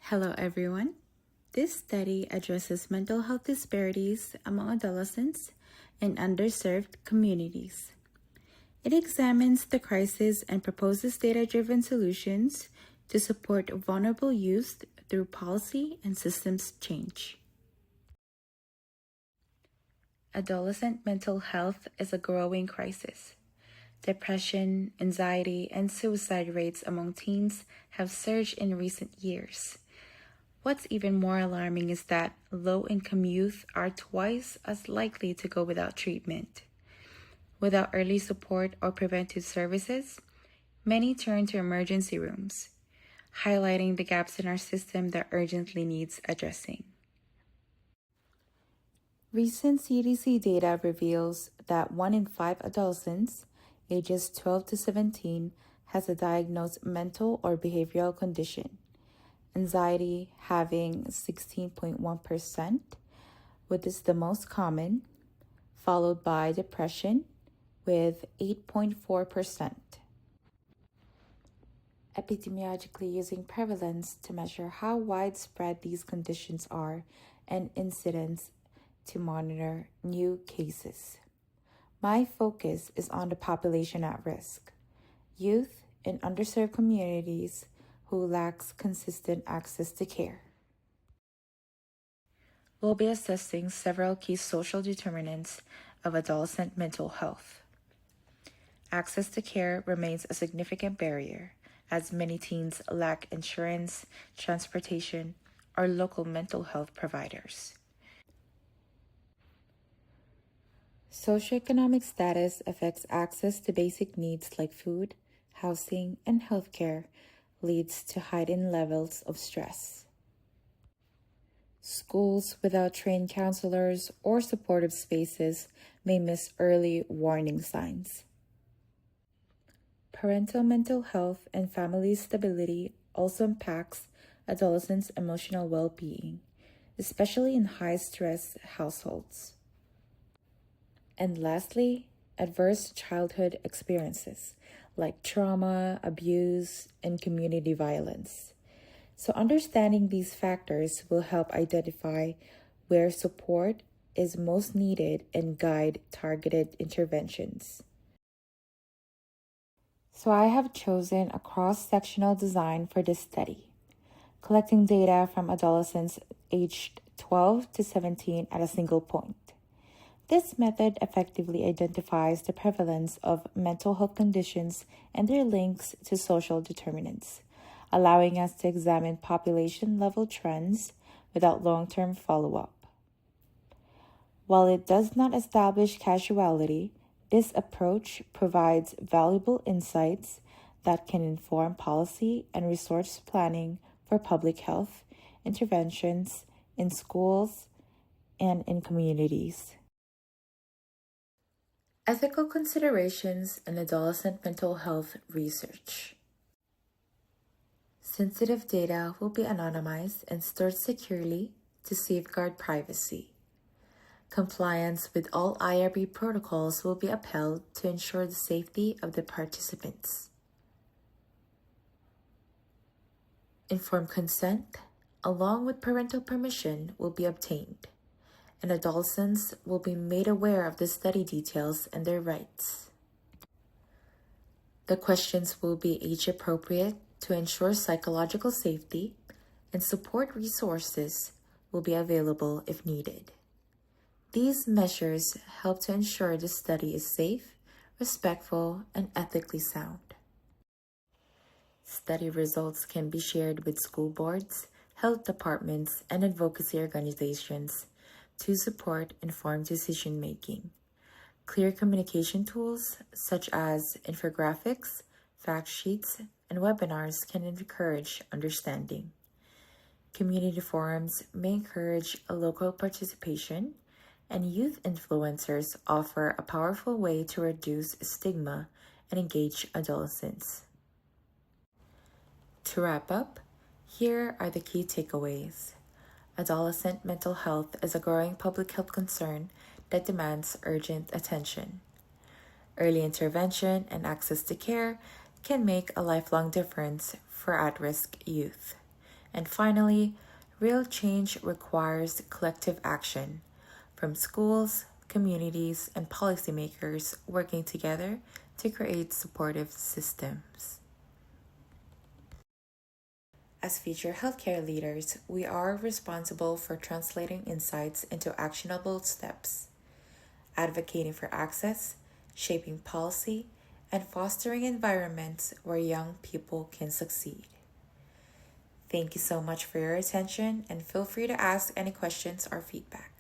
Hello, everyone. This study addresses mental health disparities among adolescents in underserved communities. It examines the crisis and proposes data-driven solutions to support vulnerable youth through policy and systems change. Adolescent mental health is a growing crisis. Depression, anxiety, and suicide rates among teens have surged in recent years. What's even more alarming is that low-income youth are twice as likely to go without treatment. Without early support or preventive services, many turn to emergency rooms, highlighting the gaps in our system that urgently needs addressing. Recent CDC data reveals that 1 in 5 adolescents ages 12 to 17 has a diagnosed mental or behavioral condition, anxiety having 16.1%, which is the most common, followed by depression with 8.4%. Epidemiologically, using prevalence to measure how widespread these conditions are and incidence to monitor new cases. My focus is on the population at risk, youth in underserved communities who lacks consistent access to care. We'll be assessing several key social determinants of adolescent mental health. Access to care remains a significant barrier, as many teens lack insurance, transportation, or local mental health providers. Socioeconomic status affects access to basic needs like food, housing, and healthcare, leads to heightened levels of stress. Schools without trained counselors or supportive spaces may miss early warning signs. Parental mental health and family stability also impacts adolescents' emotional well-being, especially in high-stress households. And lastly, adverse childhood experiences like trauma, abuse, and community violence. So understanding these factors will help identify where support is most needed and guide targeted interventions. So I have chosen a cross-sectional design for this study, collecting data from adolescents aged 12 to 17 at a single point. This method effectively identifies the prevalence of mental health conditions and their links to social determinants, allowing us to examine population-level trends without long-term follow-up. While it does not establish causality, this approach provides valuable insights that can inform policy and resource planning for public health interventions in schools and in communities. Ethical considerations in adolescent mental health research. Sensitive data will be anonymized and stored securely to safeguard privacy. Compliance with all IRB protocols will be upheld to ensure the safety of the participants. Informed consent, along with parental permission, will be obtained, and adolescents will be made aware of the study details and their rights. The questions will be age-appropriate to ensure psychological safety, and support resources will be available if needed. These measures help to ensure the study is safe, respectful, and ethically sound. Study results can be shared with school boards, health departments, and advocacy organizations to support informed decision-making. Clear communication tools such as infographics, fact sheets, and webinars can encourage understanding. Community forums may encourage a local participation, and youth influencers offer a powerful way to reduce stigma and engage adolescents. To wrap up, here are the key takeaways. Adolescent mental health is a growing public health concern that demands urgent attention. Early intervention and access to care can make a lifelong difference for at-risk youth, And finally, real change requires collective action from schools, communities, and policymakers working together to create supportive systems. As future healthcare leaders, we are responsible for translating insights into actionable steps, advocating for access, shaping policy, and fostering environments where young people can succeed. Thank you so much for your attention, and feel free to ask any questions or feedback.